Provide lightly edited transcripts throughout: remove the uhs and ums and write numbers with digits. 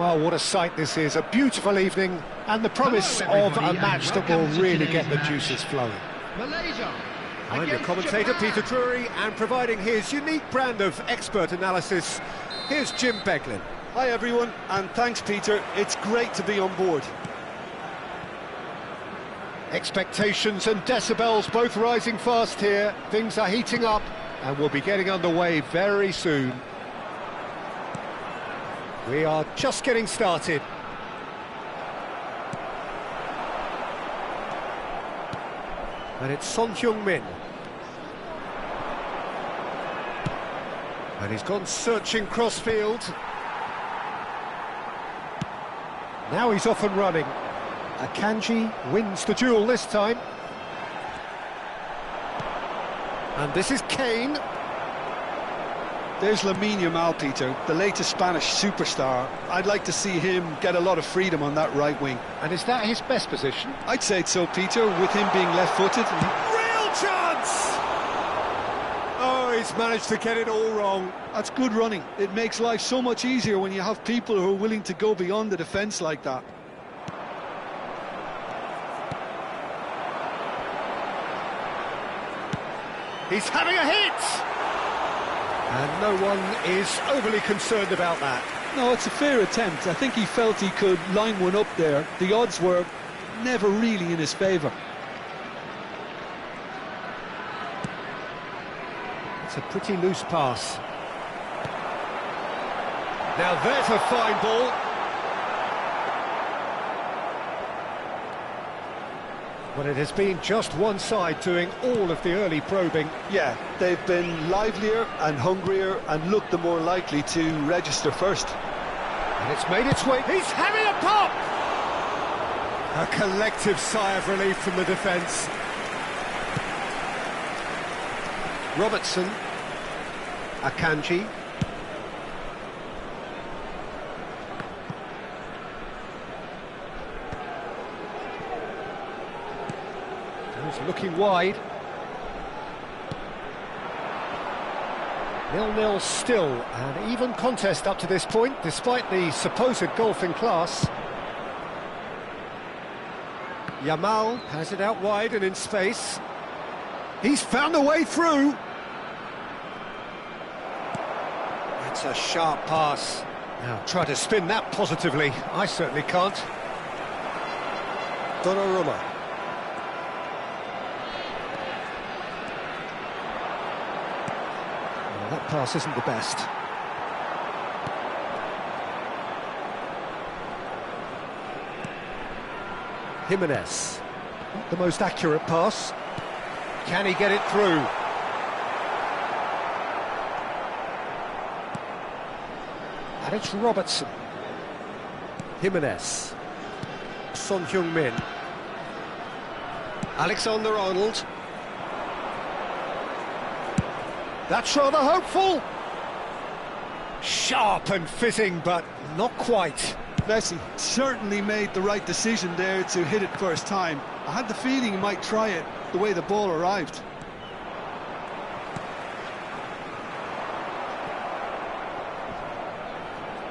Well, what a sight this is. A beautiful evening and the promise of a match that will really get the juices flowing. Malaysia. I'm your commentator, Peter Drury, and providing his unique brand of expert analysis, here's Jim Beglin. Hi everyone, and thanks Peter, it's great to be on board. Expectations and decibels both rising fast here. Things are heating up and we'll be getting underway very soon. We are just getting started. And it's Son Heung-min. And he's gone searching crossfield. Now he's off and running. Akanji wins the duel this time. And this is Kane. There's Lamine Yamal, Peter, the latest Spanish superstar. I'd like to see him get a lot of freedom on that right wing. And is that his best position? I'd say so, Peter, with him being left-footed. Real chance! Oh, he's managed to get it all wrong. That's good running. It makes life so much easier when you have people who are willing to go beyond the defence like that. He's having a hit! And no one is overly concerned about that. No, it's a fair attempt. I think he felt he could line one up there. The odds were never really in his favour. It's a pretty loose pass. Now there's a fine ball. But it has been just one side doing all of the early probing. Yeah, they've been livelier and hungrier and looked the more likely to register first. And it's made its way. He's having a pop! A collective sigh of relief from the defence. Robertson. Akanji. He's looking wide. 0-0 still, an even contest up to this point, despite the supposed golfing class. Yamal has it out wide and in space. He's found a way through. That's a sharp pass. Now try to spin that positively. I certainly can't. Donnarumma. That pass isn't the best. Jimenez. Not the most accurate pass. Can he get it through? And it's Robertson. Jimenez. Son Heung-min. Alexander-Arnold. That's rather hopeful. Sharp and fizzing, but not quite. Messi certainly made the right decision there to hit it first time. I had the feeling he might try it the way the ball arrived.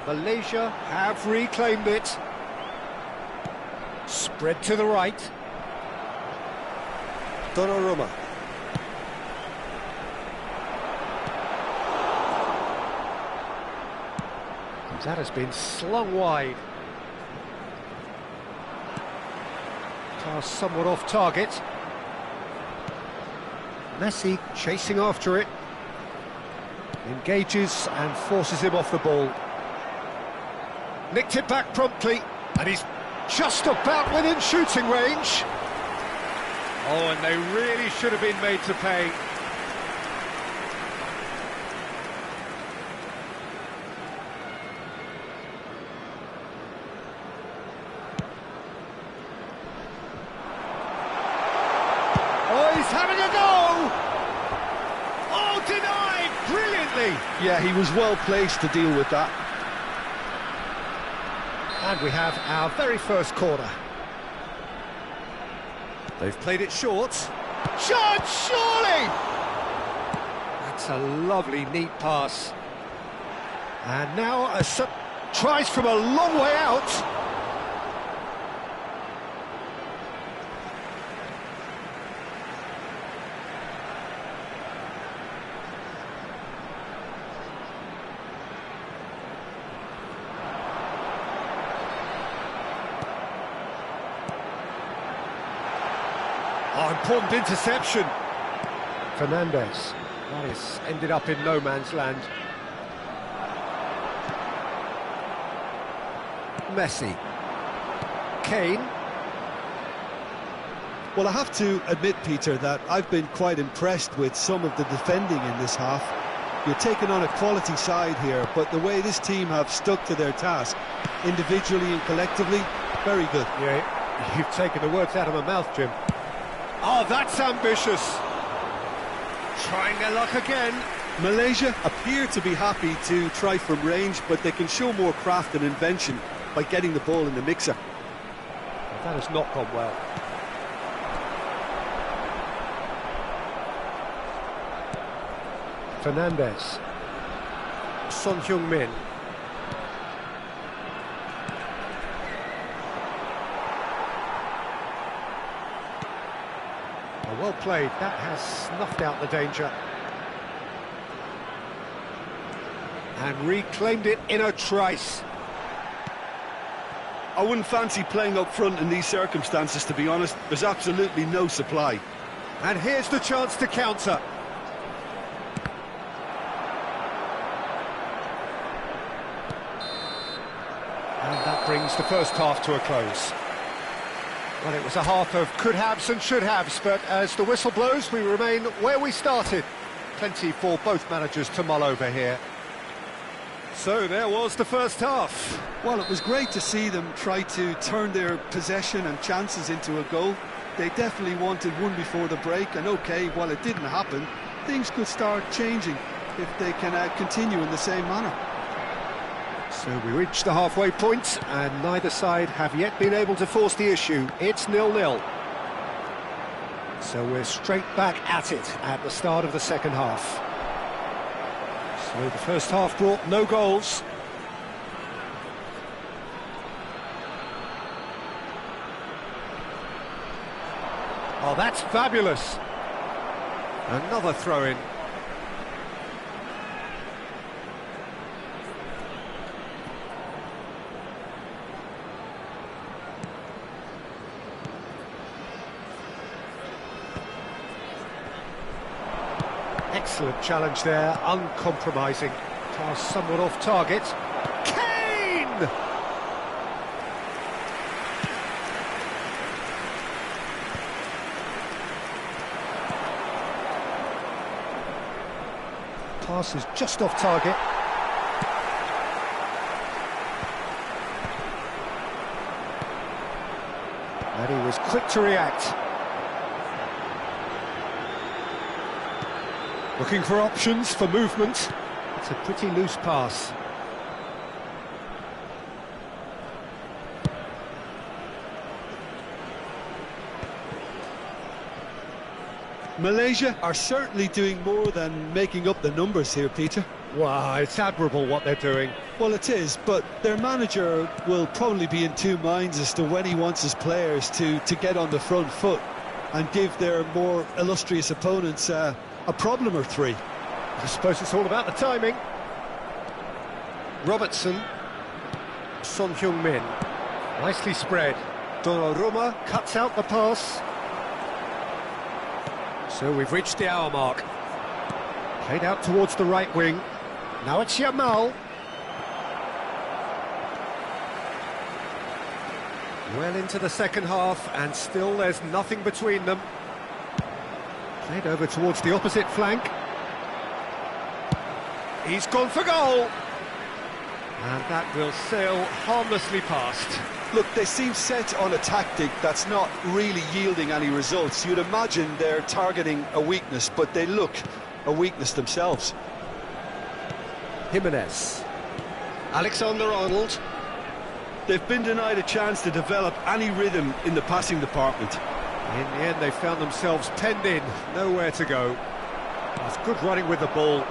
Malaysia have reclaimed it. Spread to the right. Donnarumma. That has been slung wide. Pass somewhat off target. Messi chasing after it. Engages and forces him off the ball. Nicked it back promptly, and he's just about within shooting range. Oh, and they really should have been made to pay. He's having a go! Oh, denied brilliantly! Yeah, he was well placed to deal with that. And we have our very first corner. They've played it short. Shot, surely! That's a lovely, neat pass. And now Tries from a long way out. Oh, important interception. Fernandez. That is ended up in no man's land. Messi. Kane. Well, I have to admit, Peter, that I've been quite impressed with some of the defending in this half. You're taking on a quality side here, but the way this team have stuck to their task, individually and collectively, very good. Yeah, you've taken the words out of my mouth, Jim. Oh, that's ambitious. Trying their luck again. Malaysia appear to be happy to try from range, but they can show more craft and invention by getting the ball in the mixer. That has not gone well. Fernandez. Son Heung-min. Well played, that has snuffed out the danger. And reclaimed it in a trice. I wouldn't fancy playing up front in these circumstances, to be honest. There's absolutely no supply. And here's the chance to counter. And that brings the first half to a close. Well, it was a half of could-haves and should-haves, but as the whistle blows, we remain where we started. Plenty for both managers to mull over here. So there was the first half. Well, it was great to see them try to turn their possession and chances into a goal. They definitely wanted one before the break, and okay, while it didn't happen, things could start changing if they can continue in the same manner. So we reached the halfway point, and neither side have yet been able to force the issue. It's 0-0. So we're straight back at it at the start of the second half. So the first half brought no goals. Oh, that's fabulous. Another throw-in. Excellent challenge there, uncompromising. Pass somewhat off target. Kane! Pass is just off target. And he was quick to react. Looking for options for movement. It's a pretty loose pass. Malaysia are certainly doing more than making up the numbers here, Peter. Wow, it's admirable what they're doing. Well, it is, but their manager will probably be in two minds as to when he wants his players to get on the front foot and give their more illustrious opponents a problem or three. I suppose it's all about the timing. Robertson. Son Heung-min. Nicely spread. Donnarumma cuts out the pass. So we've reached the hour mark. Played out towards the right wing. Now it's Yamal. Well into the second half, and still there's nothing between them. Played over towards the opposite flank. He's gone for goal. And that will sail harmlessly past. Look, they seem set on a tactic that's not really yielding any results. You'd imagine they're targeting a weakness, but they look a weakness themselves. Jimenez. Alexander-Arnold. They've been denied a chance to develop any rhythm in the passing department. In the end, they found themselves penned in, nowhere to go. It's good running with the ball.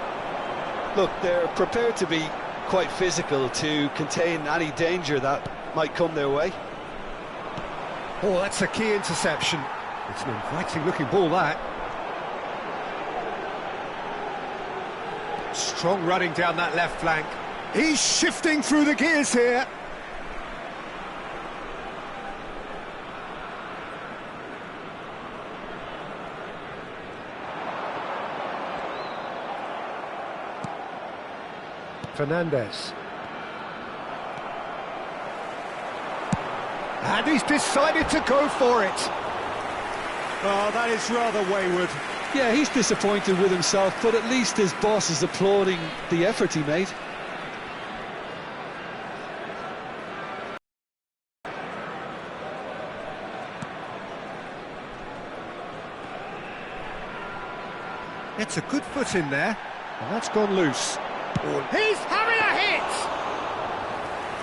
Look, they're prepared to be quite physical to contain any danger that might come their way. Oh, that's a key interception. It's an inviting looking ball, that. Strong running down that left flank. He's shifting through the gears here. Fernandez. And he's decided to go for it. Oh, that is rather wayward. Yeah, he's disappointed with himself, but at least his boss is applauding the effort he made. It's a good foot in there, and that's gone loose. He's having a hit!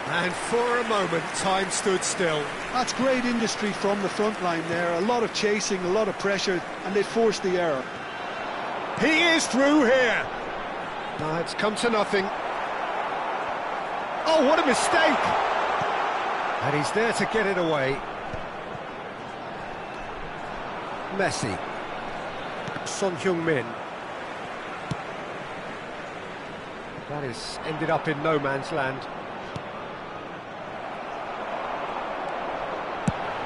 And for a moment, time stood still. That's great industry from the front line there. A lot of chasing, a lot of pressure, and they forced the error. He is through here. No, it's come to nothing. Oh, what a mistake! And he's there to get it away. Messi. Son Heung-min. That is ended up in no man's land.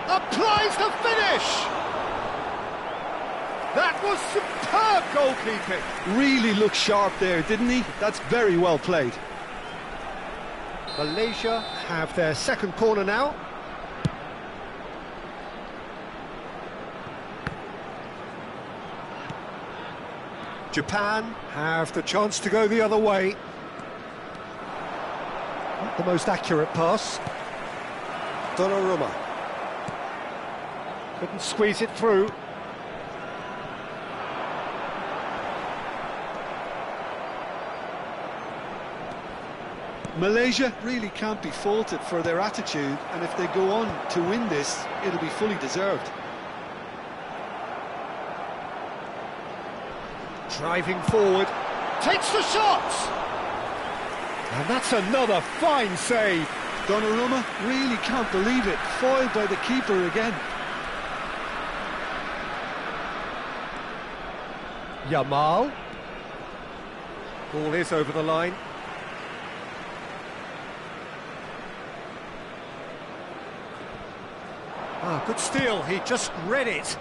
Applies the finish! That was superb goalkeeping. Really looked sharp there, didn't he? That's very well played. Malaysia have their second corner now. Japan have the chance to go the other way. Not the most accurate pass. Donnarumma. Couldn't squeeze it through. Malaysia really can't be faulted for their attitude, and if they go on to win this, it'll be fully deserved. Driving forward, takes the shot! And that's another fine save. Donnarumma really can't believe it, foiled by the keeper again. Yamal. Ball is over the line. Ah, good steal, he just read it.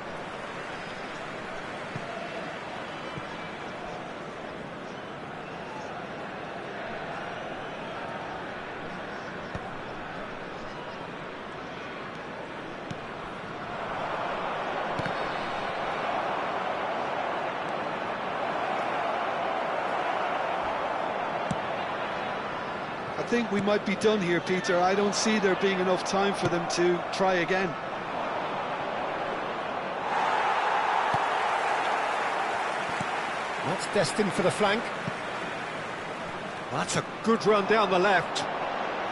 I think we might be done here, Peter. I don't see there being enough time for them to try again. That's destined for the flank. That's a good run down the left.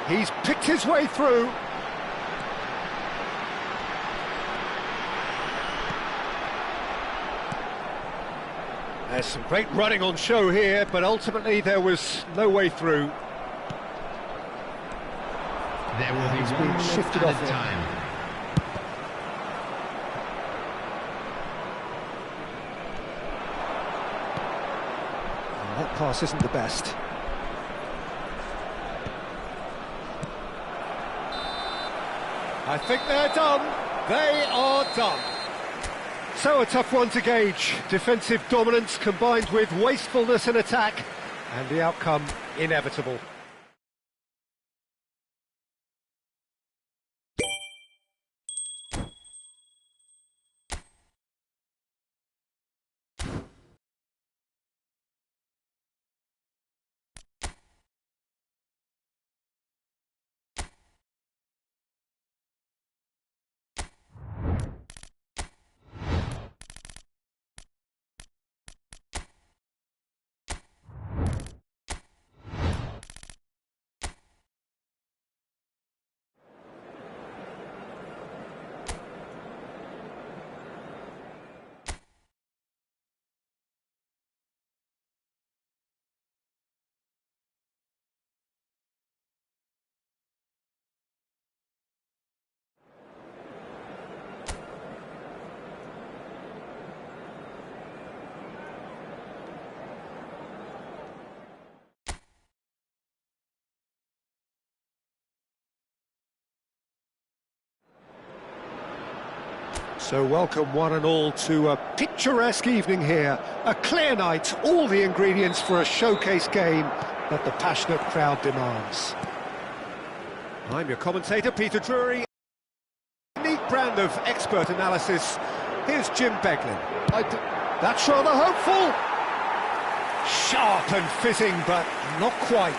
He's picked his way through. There's some great running on show here, but ultimately there was no way through. There will be one minute shifted at off a time. That pass isn't the best. I think they're done. They are done. So a tough one to gauge. Defensive dominance combined with wastefulness in attack, and the outcome inevitable. So welcome one and all to a picturesque evening here. A clear night, all the ingredients for a showcase game that the passionate crowd demands. I'm your commentator, Peter Drury. Neat brand of expert analysis. Here's Jim Beglin. That's rather hopeful. Sharp and fizzing, but not quite.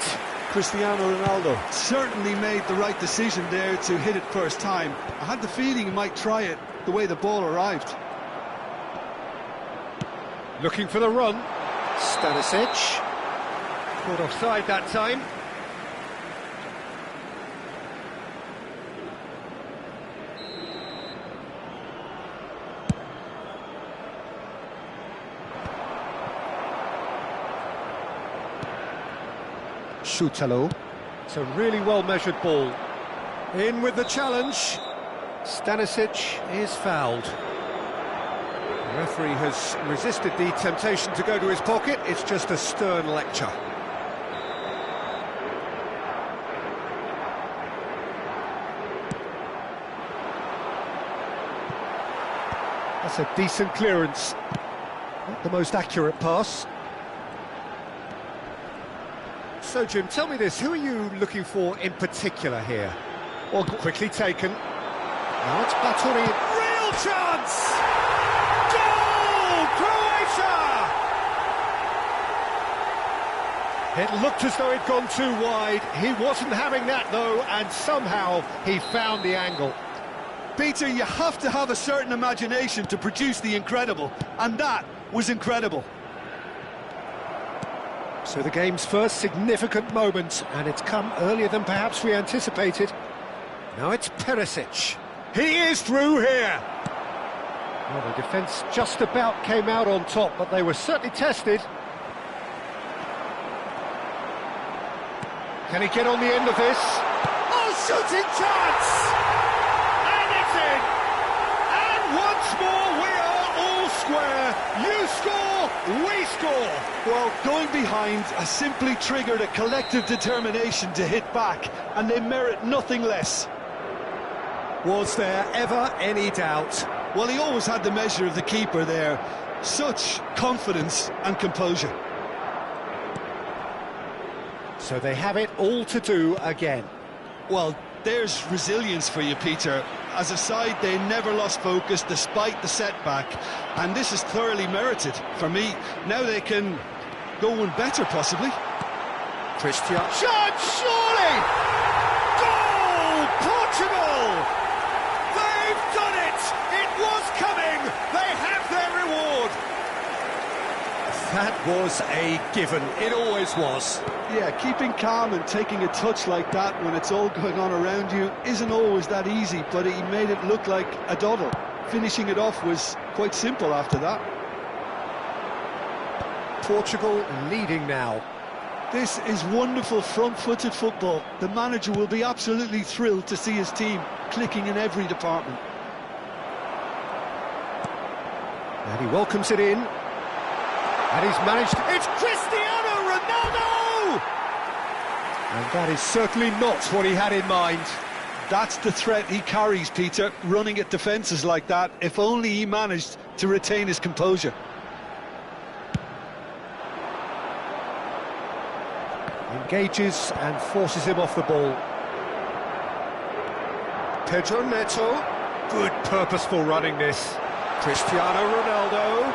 Cristiano Ronaldo certainly made the right decision there to hit it first time. I had the feeling he might try it the way the ball arrived. Looking for the run. Stanisic. Caught offside that time. Schutalo. It's a really well-measured ball. In with the challenge. Stanisic is fouled. The referee has resisted the temptation to go to his pocket. It's just a stern lecture. That's a decent clearance. Not the most accurate pass. So, Jim, tell me this, who are you looking for in particular here? Well, quickly taken. Now it's Baturi. Real chance! Goal! Croatia! It looked as though it'd gone too wide. He wasn't having that, though, and somehow he found the angle. Peter, you have to have a certain imagination to produce the incredible, and that was incredible. So the game's first significant moment, and it's come earlier than perhaps we anticipated. Now it's Perisic. He is through here! Well, the defence just about came out on top, but they were certainly tested. Can he get on the end of this? Oh, shooting chance! And it's in! And once more we are all square. You score, we score! Well, going behind has simply triggered a collective determination to hit back, and they merit nothing less. Was there ever any doubt? Well, he always had the measure of the keeper there. Such confidence and composure. So they have it all to do again. Well, there's resilience for you, Peter. As a side, they never lost focus despite the setback, and this is thoroughly merited for me. Now they can go one better, possibly. Christian. Shot, surely! Goal! Portugal! They've done it! It was coming! They have their reward! That was a given. It always was. Yeah, keeping calm and taking a touch like that when it's all going on around you isn't always that easy, but he made it look like a doddle. Finishing it off was quite simple after that. Portugal leading now. This is wonderful front-footed football. The manager will be absolutely thrilled to see his team clicking in every department. And he welcomes it in. And he's managed... It's Cristiano Ronaldo! And that is certainly not what he had in mind. That's the threat he carries, Peter, running at defences like that, if only he managed to retain his composure. Engages and forces him off the ball. Pedro Neto. Good purposeful running this. Cristiano Ronaldo.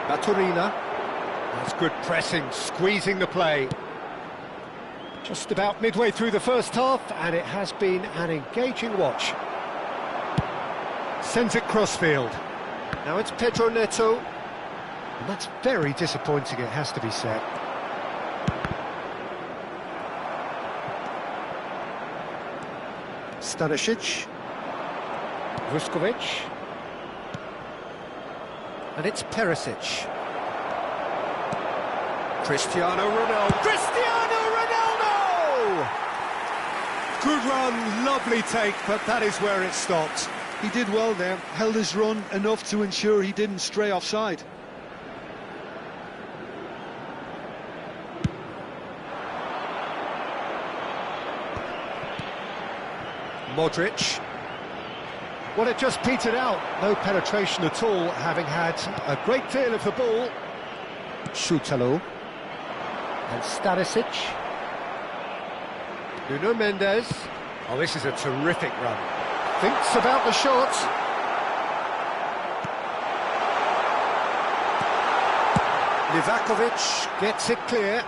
Baturina. That's good pressing, squeezing the play. Just about midway through the first half, and it has been an engaging watch. Sends it crossfield. Now it's Pedro Neto. And that's very disappointing, it has to be said. Stanisic. Vuskovic. And it's Perisic. Cristiano Ronaldo. Cristiano Ronaldo! Good run, lovely take, but that is where it stopped. He did well there, held his run enough to ensure he didn't stray offside. Modric. Well, it just petered out. No penetration at all, having had a great deal of the ball. Šutalo. And Stanisic. Nuno Mendes. Oh, this is a terrific run. Thinks about the shot. Livakovic gets it clear.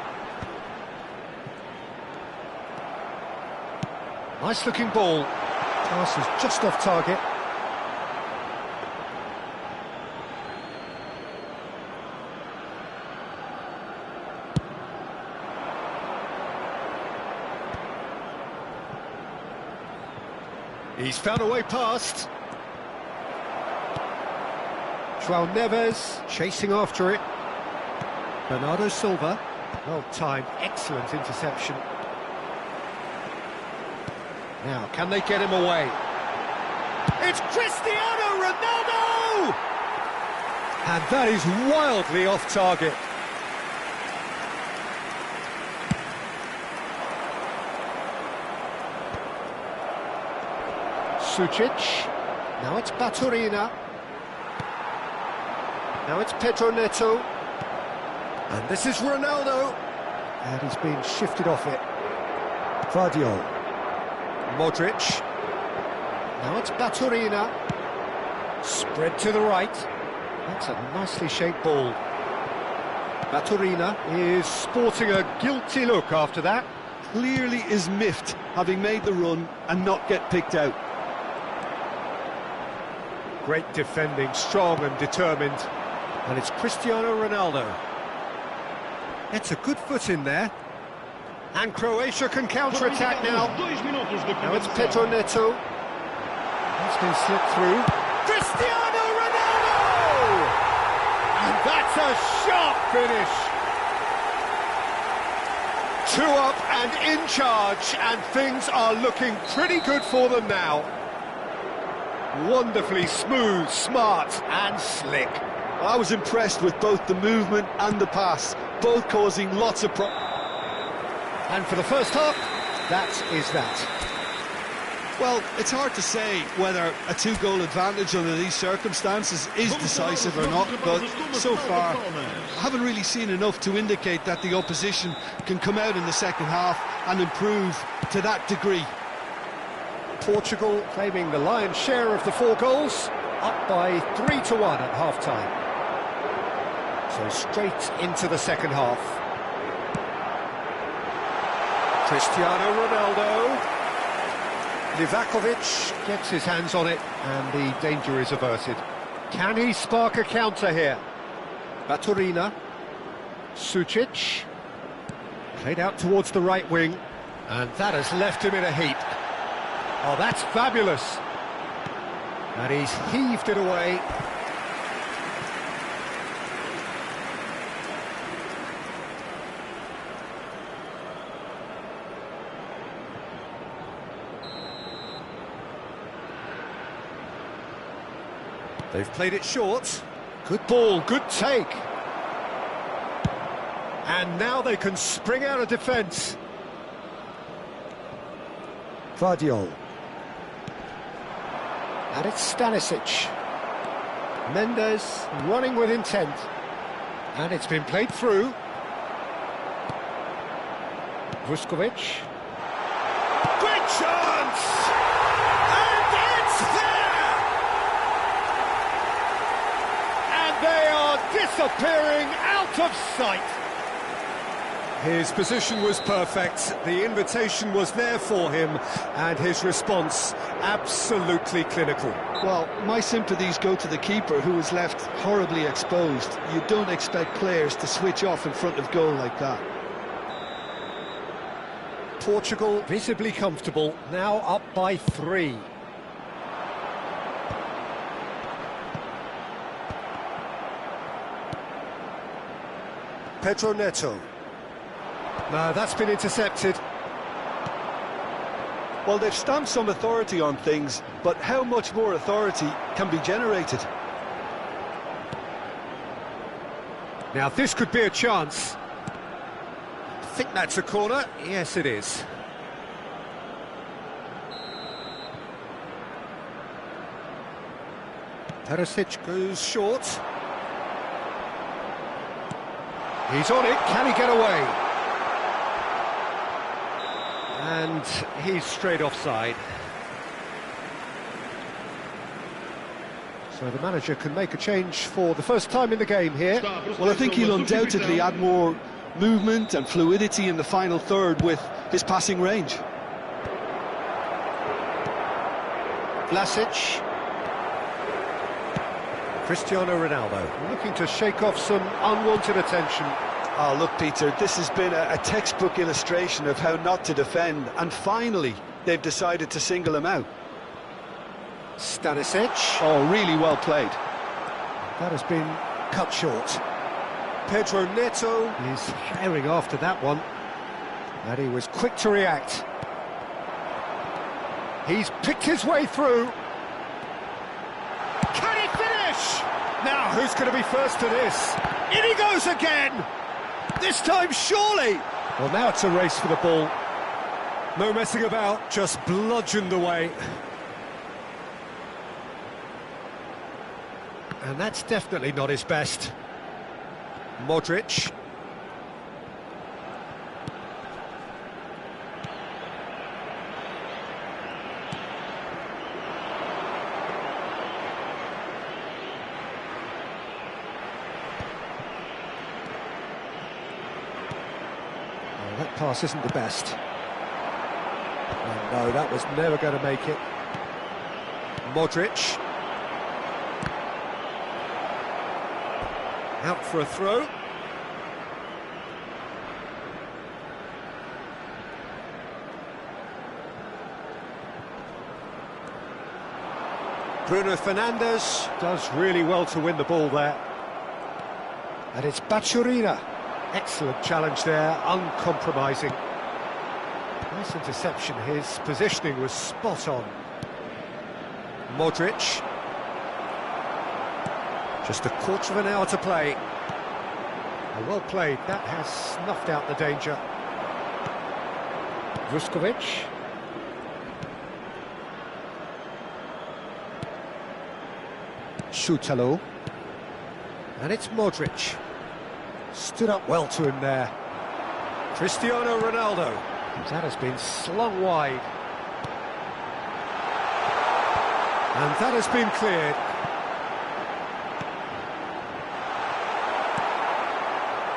Nice looking ball. Pass is just off target. He's found a way past. João Neves chasing after it. Bernardo Silva. Well timed, excellent interception. Now, can they get him away? It's Cristiano Ronaldo! And that is wildly off target. Sucic. Now it's Baturina. Now it's Pedro Neto. And this is Ronaldo. And he's been shifted off it. Vardiol. Modric. Now it's Baturina. Spread to the right. That's a nicely shaped ball. Baturina is sporting a guilty look after that. Clearly is miffed, having made the run and not get picked out. Great defending, strong and determined. And it's Cristiano Ronaldo. It's a good foot in there. And Croatia can counter-attack now. Now it's Pedro Neto. He's been slipped through. Cristiano Ronaldo! And that's a sharp finish. 2 up and in charge, and things are looking pretty good for them now. Wonderfully smooth, smart and slick. I was impressed with both the movement and the pass, both causing lots of And for the first half, that is that. Well, it's hard to say whether a 2-goal advantage under these circumstances is decisive or not, but so far I haven't really seen enough to indicate that the opposition can come out in the second half and improve to that degree. Portugal claiming the lion's share of the 4 goals, up by 3-1 at half-time. So straight into the second half. Cristiano Ronaldo. Livakovic gets his hands on it, and the danger is averted. Can he spark a counter here? Baturina. Sucic. Played out towards the right wing, and that has left him in a heap. Oh, that's fabulous. And he's heaved it away. They've played it short. Good ball, good take. And now they can spring out of defence. Vardiol. And it's Stanisic. Mendes running with intent. And it's been played through. Vuskovic. Great chance! And it's there! And they are disappearing out of sight. His position was perfect, the invitation was there for him, and his response absolutely clinical. Well, my sympathies go to the keeper, who was left horribly exposed. You don't expect players to switch off in front of goal like that. Portugal visibly comfortable, now up by 3. Pedro Neto. No, that's been intercepted. Well, they've stamped some authority on things, but how much more authority can be generated? Now, this could be a chance. I think that's a corner. Yes, it is. Perisic goes short. He's on it, can he get away? And he's straight offside. So the manager can make a change for the first time in the game here. Well, I think he'll undoubtedly add more movement and fluidity in the final third with his passing range. Vlasic. Cristiano Ronaldo looking to shake off some unwanted attention. Oh, look, Peter, this has been a textbook illustration of how not to defend, and finally they've decided to single him out. Stanisic. Oh, really well played. That has been cut short. Pedro Neto is herring after that one, and he was quick to react. He's picked his way through. Can he finish? Now, who's going to be first to this? In he goes again! This time, surely! Well, now it's a race for the ball. No messing about, just bludgeoned away. And that's definitely not his best. Modric. That pass isn't the best. Oh, no, that was never going to make it. Modric. Out for a throw. Bruno Fernandes does really well to win the ball there. And it's Bachurina. Excellent challenge there, uncompromising. Nice interception, his positioning was spot on. Modric. Just a quarter of an hour to play. Well played, that has snuffed out the danger. Vuskovic. Šutalo. And it's Modric. Stood up well to him there. Cristiano Ronaldo. That has been slung wide. And that has been cleared.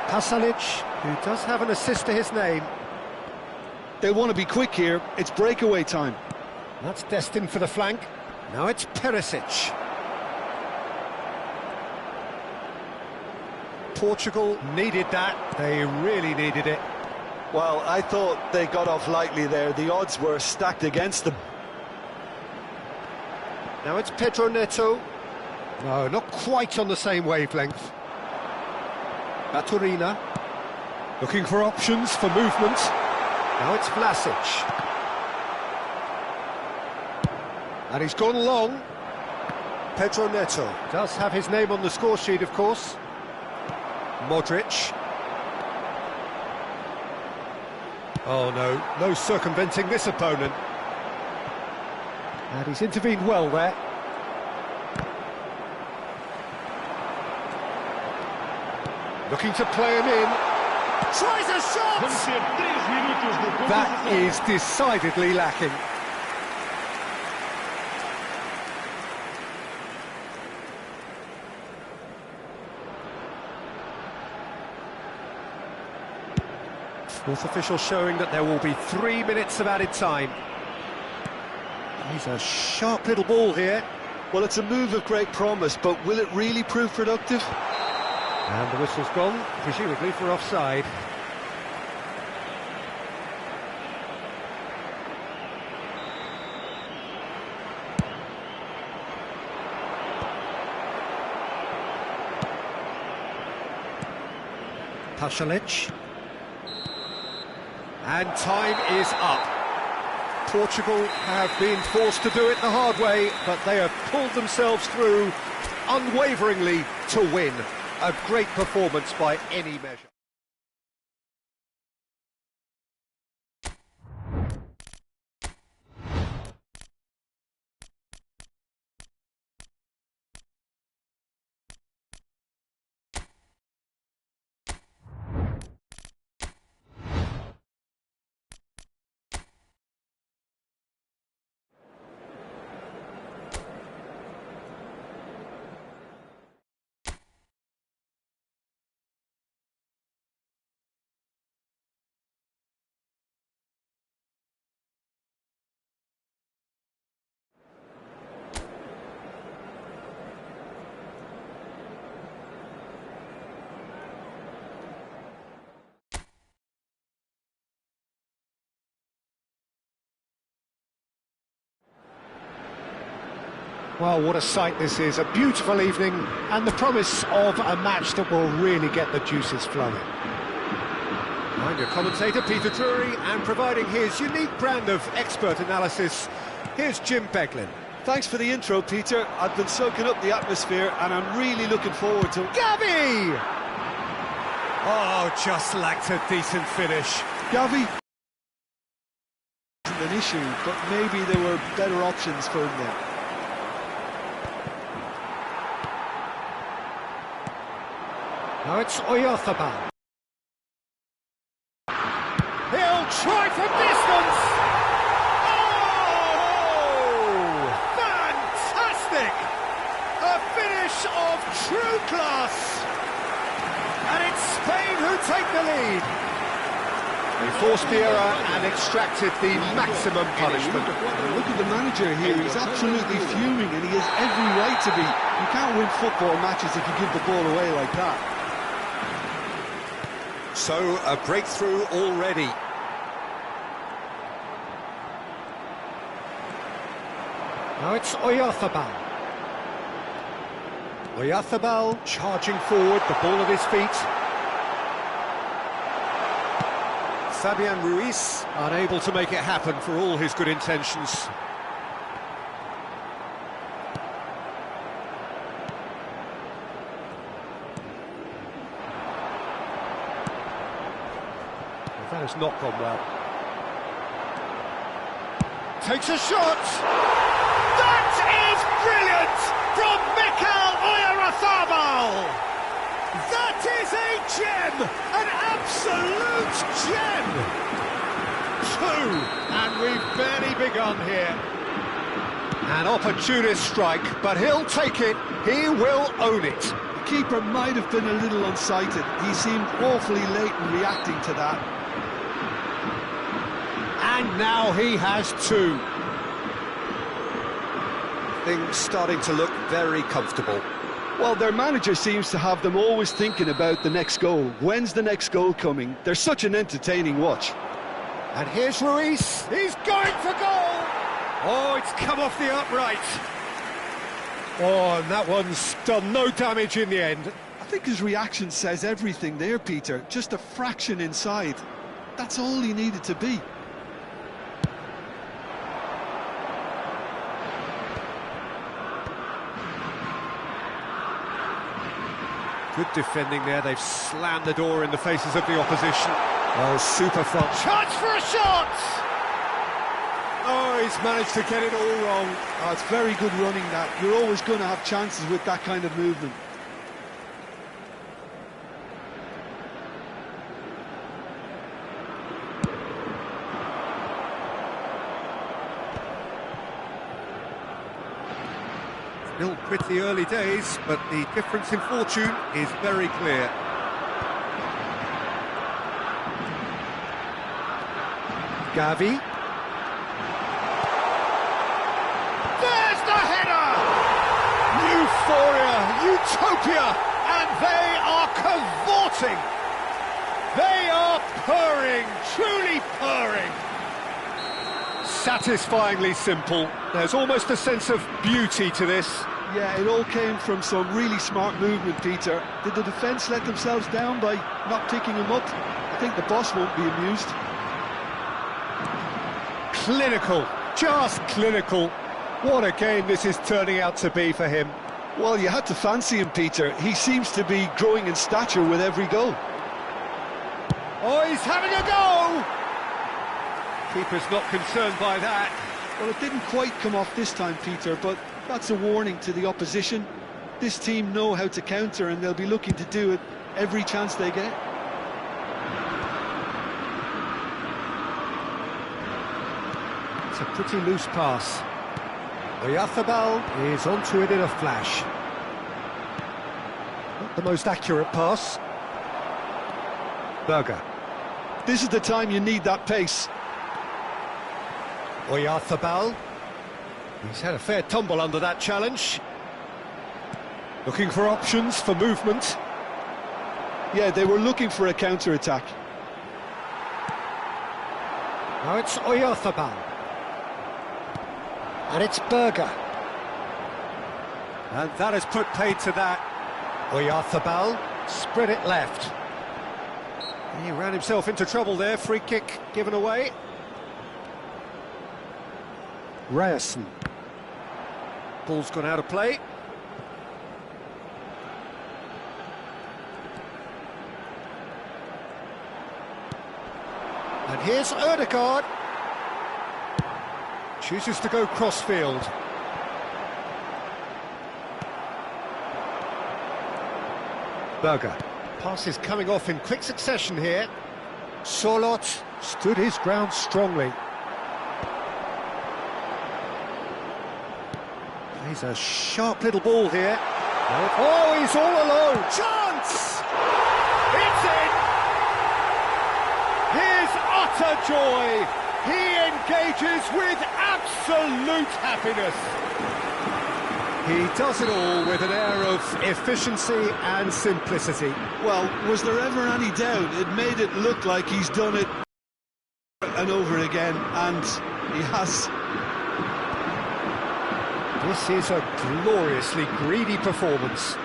Pasalic, who does have an assist to his name. They want to be quick here, it's breakaway time. That's destined for the flank. Now it's Perisic. Portugal needed that, they really needed it. Well, I thought they got off lightly there, the odds were stacked against them. Now it's Pedro Neto. No, not quite on the same wavelength. Baturina, looking for options for movement. Now it's Vlasic. And he's gone long. Pedro Neto does have his name on the score sheet, of course. Modric. Oh no, no circumventing this opponent. And he's intervened well there. Looking to play him in. Tries a shot! That is decidedly lacking. Fourth official showing that there will be 3 minutes of added time. He's a sharp little ball here. Well, it's a move of great promise, but will it really prove productive? And the whistle's gone, presumably for offside. Pasalic. And time is up. Portugal have been forced to do it the hard way, but they have pulled themselves through unwaveringly to win. A great performance by any measure. Well, what a sight this is, a beautiful evening and the promise of a match that will really get the juices flowing. I'm your commentator, Peter Drury, and providing his unique brand of expert analysis, here's Jim Beglin. Thanks for the intro, Peter. I've been soaking up the atmosphere and I'm really looking forward to it. Gavi! Oh, just lacked a decent finish. Gavi isn't an issue, but maybe there were better options for him there. Now it's Oyarzabal. He'll try from distance! Oh! Fantastic! A finish of true class! And it's Spain who take the lead. They forced the error and extracted the maximum punishment. Look at the manager here, he's absolutely fuming and he has every right to be. You can't win football matches if you give the ball away like that. So, a breakthrough already. Now it's Oyarzabal. Oyarzabal charging forward, the ball at his feet. Fabian Ruiz Unable to make it happen for all his good intentions. That has not gone well. Takes a shot! That is brilliant from Mikel Oyarzabal! That is a gem! An absolute gem! Two! And we've barely begun here. An opportunist strike, but he'll take it. He will own it. The keeper might have been a little unsighted. He seemed awfully late in reacting to that. And now he has two. things starting to look very comfortable. Well, their manager seems to have them always thinking about the next goal. When's the next goal coming? They're such an entertaining watch. And here's Ruiz. He's going for goal. Oh, it's come off the upright. Oh, and that one's done no damage in the end. I think his reaction says everything there, Peter. Just a fraction inside. That's all he needed to be. Good defending there. They've slammed the door in the faces of the opposition. Oh, super front. Chance for a shot! Oh, he's managed to get it all wrong. Oh, it's very good running, that. You're always going to have chances with that kind of movement. Still pretty early days, but the difference in fortune is very clear. Gavi. There's the header! Euphoria, utopia, and they are cavorting. They are purring, truly purring. Satisfyingly simple. There's almost a sense of beauty to this. Yeah, it all came from some really smart movement, Peter. Did the defence let themselves down by not picking him up? I think the boss won't be amused. Clinical, just clinical. What a game this is turning out to be for him. Well, you had to fancy him, Peter. He seems to be growing in stature with every goal. Oh, he's having a go! Keeper's not concerned by that. Well, it didn't quite come off this time, Peter, but that's a warning to the opposition. This team know how to counter, and they'll be looking to do it every chance they get. It's a pretty loose pass. Oyarzabal is onto it in a flash. Not the most accurate pass. Berger. This is the time you need that pace. Oyarzabal. He's had a fair tumble under that challenge. Looking for options for movement. Yeah, they were looking for a counter-attack. Now it's Oyarzabal. And it's Berger. And that has put paid to that. Oyarzabal spread it left. He ran himself into trouble there. Free kick given away. Ryerson. Ball's gone out of play. And here's Ødegaard. Chooses to go crossfield. Berger. Pass is coming off in quick succession here. Sorloth stood his ground strongly. Plays a sharp little ball here. Oh, he's all alone. Chance! It's in! His utter joy. He engages with absolute happiness. He does it all with an air of efficiency and simplicity. Well, was there ever any doubt? It made it look like he's done it and over again, and he has. This is a gloriously greedy performance.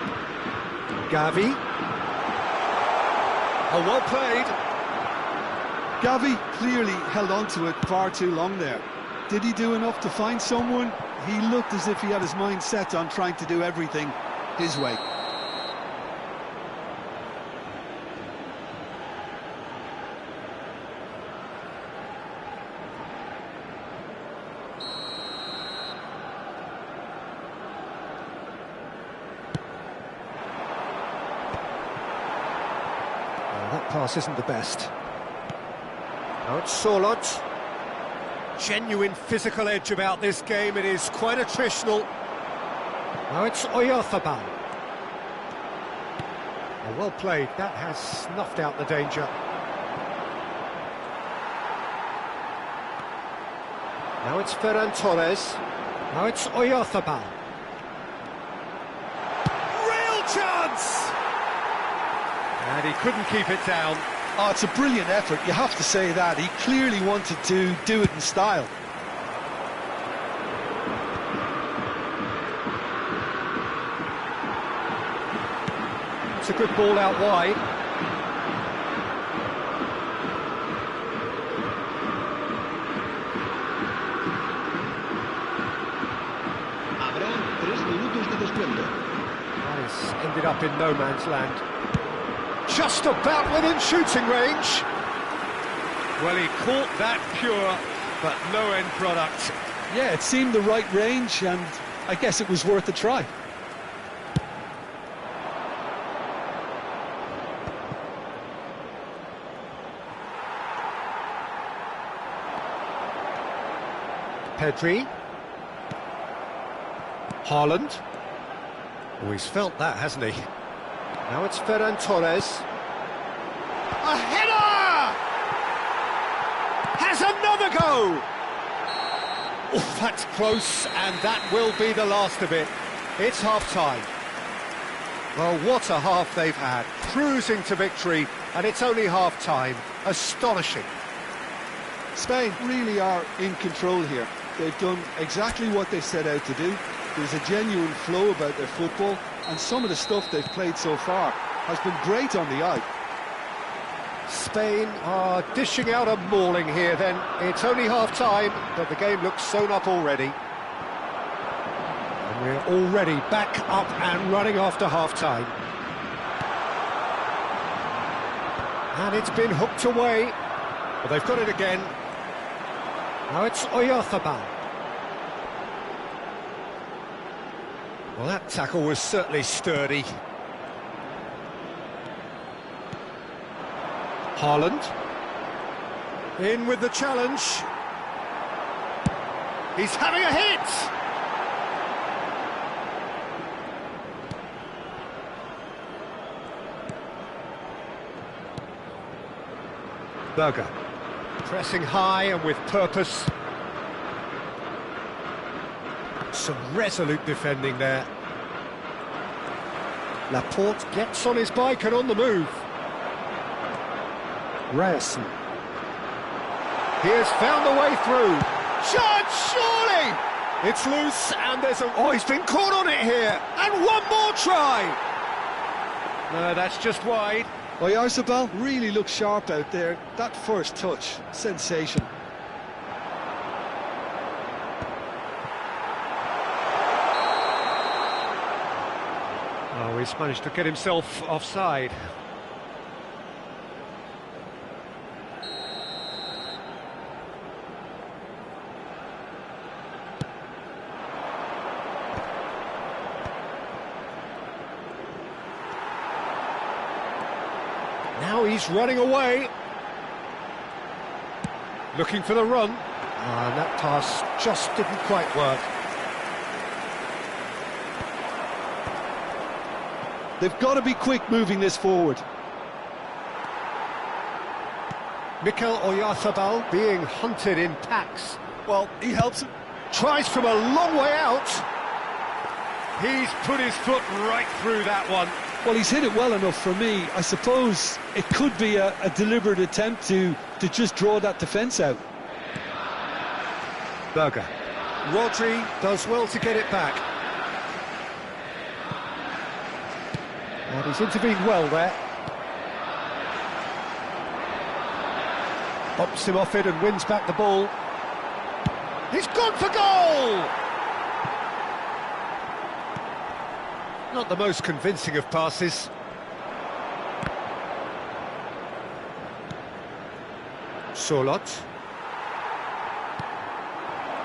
Gavi. Oh, well played. Gavi clearly held on to it far too long there. Did he do enough to find someone? He looked as if he had his mind set on trying to do everything his way. Well, that pass isn't the best. Now it's Sorloth. Genuine physical edge about this game. It is quite attritional. Now it's Oyarzabal. Oh, well played. That has snuffed out the danger. Now it's Ferran Torres. Now it's Oyarzabal. Real chance! And he couldn't keep it down. Oh, it's a brilliant effort, you have to say that. He clearly wanted to do it in style. It's a good ball out wide. Habrá 3 minutos de descuento. That has ended up in no man's land. Just about within shooting range. Well, he caught that pure, but no end product. Yeah, it seemed the right range, and I guess it was worth a try. Pedri. Haaland. Oh, he's felt that, hasn't he? Now it's Ferran Torres. A header! Has another go! Oof, that's close, and that will be the last of it. It's half-time. Well, what a half they've had. Cruising to victory, and it's only half-time. Astonishing. Spain really are in control here. They've done exactly what they set out to do. There's a genuine flow about their football, and some of the stuff they've played so far has been great on the eye. Spain are dishing out a mauling here then. It's only half-time, but the game looks sewn up already. And we're already back up and running after half-time. And it's been hooked away. Well, they've got it again. Now it's Oyarzabal. Well, that tackle was certainly sturdy. Haaland. In with the challenge. He's having a hit! Berger. Pressing high and with purpose. Some resolute defending there. Laporte gets on his bike and on the move. Ryerson. He has found the way through. Chance, surely! It's loose, and there's a... Oh, he's been caught on it here! And one more try! No, that's just wide. Oyarzabal really looks sharp out there. That first touch, sensation. Oh, he's managed to get himself offside. Now he's running away. Looking for the run. And that pass just didn't quite work. They've got to be quick moving this forward. Mikel Oyarzabal being hunted in packs. Well, he helps him. Tries from a long way out. He's put his foot right through that one. Well, he's hit it well enough for me. I suppose it could be a deliberate attempt to just draw that defence out. Berger. Rodri does well to get it back. And he's intervened well there. Bops him off it and wins back the ball. He's gone for goal! Not the most convincing of passes. Sorloth.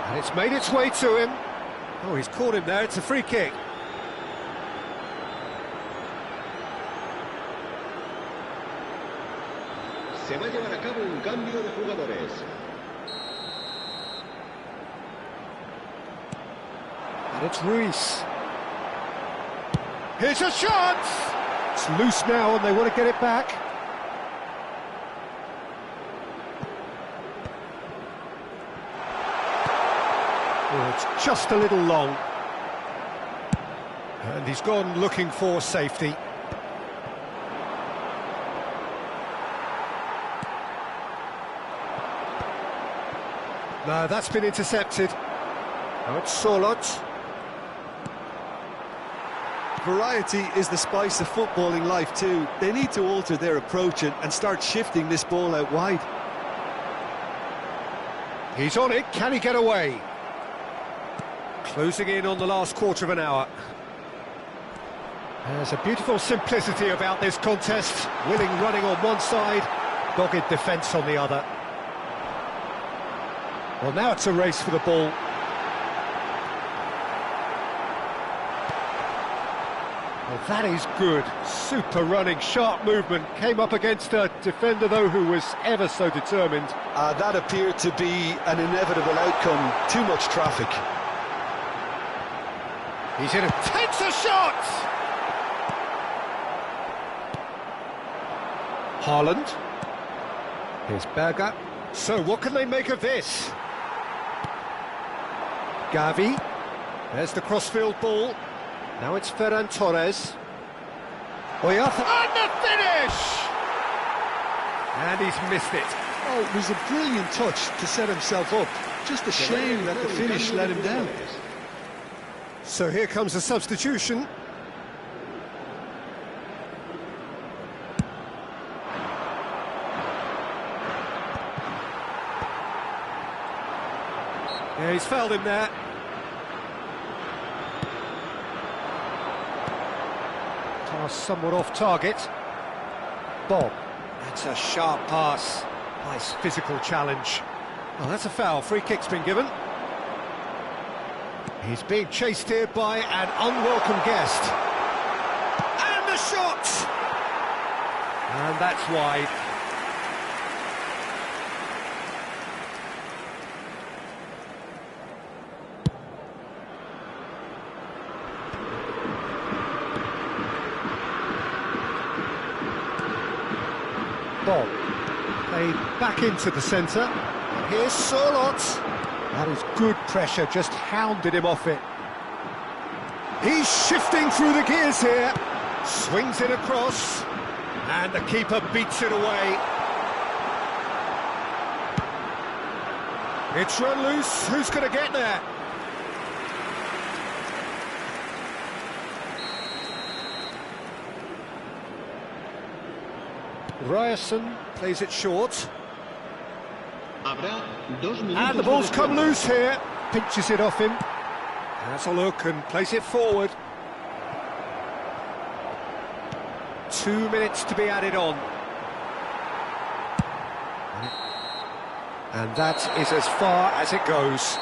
And it's made its way to him. Oh, he's caught him there, it's a free kick. Se va a llevar a cabo un cambio de jugadores. And it's Ruiz. Here's a shot! It's loose now and they want to get it back. Oh, it's just a little long. And he's gone looking for safety. No, that's been intercepted. Now it's Sorloth. Variety is the spice of footballing life too. They need to alter their approach and start shifting this ball out wide. He's on it, can he get away? Closing in on the last quarter of an hour. There's a beautiful simplicity about this contest. Willing running on one side, dogged defence on the other. Well, now it's a race for the ball. Well, that is good. Super running, sharp movement. Came up against a defender, though, who was ever so determined. That appeared to be an inevitable outcome. Too much traffic. He's in it. Takes a shot! Haaland. Here's Berger. So, what can they make of this? Gavi. There's the crossfield ball. Now it's Ferran Torres. And the finish! And he's missed it. Oh, it was a brilliant touch to set himself up. Just a shame that the finish let him down. So here comes a substitution. Yeah, he's fouled him there. Pass somewhat off target. Bob. That's a sharp pass. Nice physical challenge. Oh, that's a foul. Free kick's been given. He's being chased here by an unwelcome guest. And the shot! And that's wide. Bob. Played back into the centre. Here's Sorloth. That is good pressure, just hounded him off it. He's shifting through the gears here. Swings it across. And the keeper beats it away. It's run loose. Who's going to get there? Ryerson plays it short. Habrá 2 minutos And the de ball's come descuento. loose here. Pinches it off him. Has a look and plays it forward. 2 minutes to be added on. And that is as far as it goes.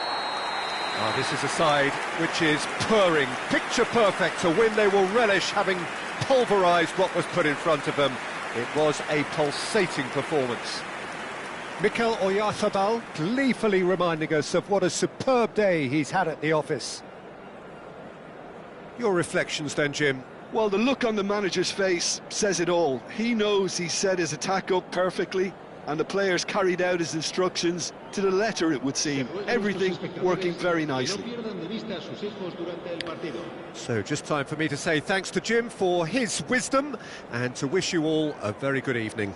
Oh, this is a side which is purring, picture perfect, a win they will relish, having pulverised what was put in front of them. It was a pulsating performance. Mikel Oyarzabal gleefully reminding us of what a superb day he's had at the office. Your reflections then, Jim? Well, the look on the manager's face says it all. He knows he set his attack up perfectly, and the players carried out his instructions to the letter, it would seem. Everything working very nicely. No pierdan de vista a sus hijos durante el partido. So just time for me to say thanks to Jim for his wisdom and to wish you all a very good evening.